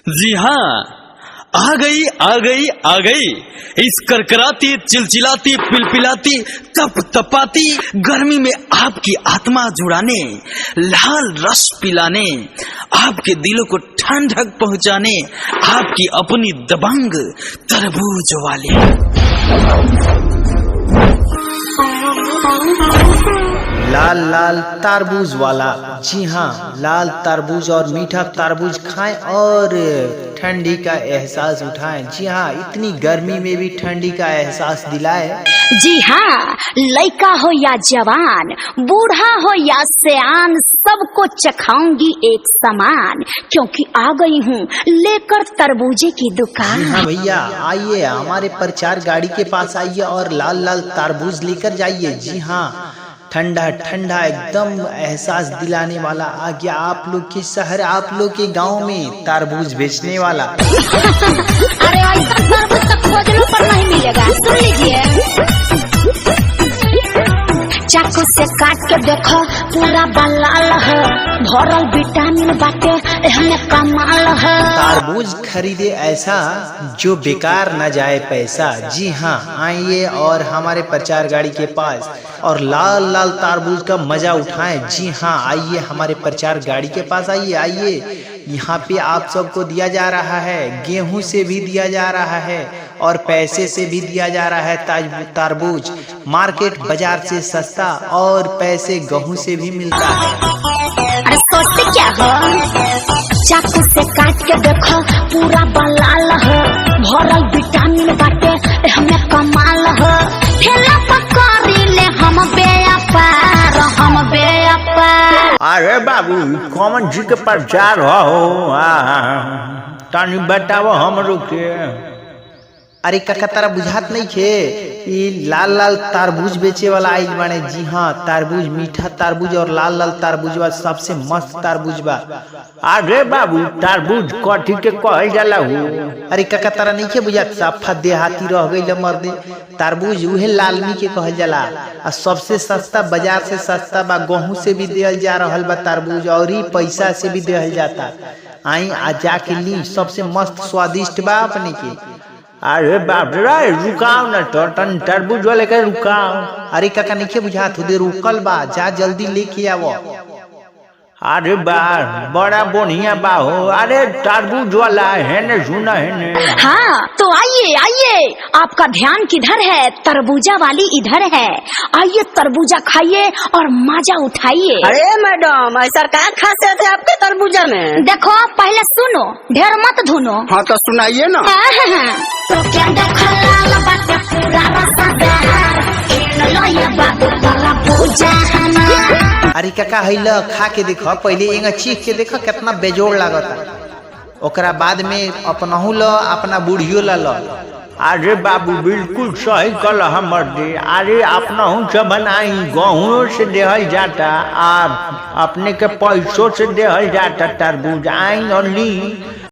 जी हाँ, आ गई इस करकराती, चिलचिलाती, पिलपिलाती, तप तपाती गर्मी में आपकी आत्मा जुड़ाने, लाल रस पिलाने, आपके दिलों को ठंडक पहुंचाने, आपकी अपनी दबंग तरबूज वाली। लाल लाल तरबूज वाला। जी हाँ, लाल तरबूज और मीठा तरबूज खाएं और ठंडी का एहसास उठाएं। जी हाँ, इतनी गर्मी में भी ठंडी का एहसास दिलाए। जी हाँ, लड़का हो या जवान, बूढ़ा हो या सियान, सबको चखाऊंगी एक समान, क्योंकि आ गई हूँ लेकर तरबूजे की दुकान। जी हाँ भैया, आइए हमारे प्रचार गाड़ी के पास आइए और लाल लाल तरबूज लेकर जाइए। जी हाँ, ठंडा ठंडा एकदम एहसास दिलाने वाला आ गया आप लोग के शहर, आप लोग के गांव में तरबूज बेचने वाला। अरे ऐसा तरबूज तो खोजने पर नहीं मिलेगा, सुन लीजिए। चाकू से काट के देखो पूरा बलाल है, भरल विटामिन बाटे हमें कमाल है। तरबूज खरीदे ऐसा जो बेकार न जाए पैसा। जी हाँ, आइए और हमारे प्रचार गाड़ी के पास और लाल लाल तरबूज का मजा उठाएं। जी हाँ, आइए हमारे प्रचार गाड़ी के पास आइए। यहाँ पे आप सबको दिया जा रहा है, गेहूं से भी दिया जा रहा है और पैसे से भी दिया जा रहा है तरबूज। मार्केट बाजार से सस्ता और पैसे गेहूं से भी मिलता है। अरे सोचते क्या हो, चाकू से काट के देखो पूरा बलाल है, भरल विटामिन बाटे हमें कमाल है। ठेला पकड़ी ले हम बेअपार, हम बेअपार। अरे बाबू, कौन जी के प्रचार हो? तानी बताओ हमरो के। अरे काका, तारा बुझात नहीं खे, ये लाल लाल तरबूज बेचे वाला आइल बाने। जी हाँ, तरबूज, मीठा तरबूज और लाल लाल तरबूज बा, सबसे मस्त तरबूज बा। अरे बाबू, तरबूज कथी के कहल जाला हो? अरे काका, तारा नहीं खे बुझात, साफा देहाती रह गइल मर्दे। तरबूज उहे लालमी के कहल जाला आ सबसे सस्ता, बाजार से सस्ता बा। गेहूं से भी देहल जा रहल बा तरबूज और ही पैसा से भी देहल जाता। आई आ जाके ली, सबसे मस्त स्वादिष्ट बा अपने के। अरे बाप रे, रुकाओ न तो, तन तरबूज वाले के रुकाओ। अरे काका, नहीं बुझात, खुदे रुकल बा, जा जल्दी लेके आवो। अरे बा, बड़ा बढ़िया बा हो। अरे तरबूज वाला है न, सुना है न। हाँ तो आइए, आपका ध्यान किधर है? तरबूजा वाली इधर है। आइए तरबूजा खाइए और मजा उठाइए। अरे मैडम, ऐसा क्या खासियत है आपके तरबूजा में? देखो, पहले सुनो, ढेर मत धुनो। हाँ तो सुनाइए ना। तो क्या देखो, लाल बाटे पूरा रसदार, खेल लो ये बाबू तरबूजा हमार। अरे काका, हैल खा के देखो, पहले एंगा चीख के देखो कितना बेजोड़ लागता, ओकरा बाद में अपनहु लो, अपना बूढ़ियो ला लो। अरे बाबू, बिल्कुल सही कल हमर दे। अरे अपनहु से बनाई, गेहूं से देहल जाता और अपने के पैसों से देहल जाता तरबूज। आई और ली।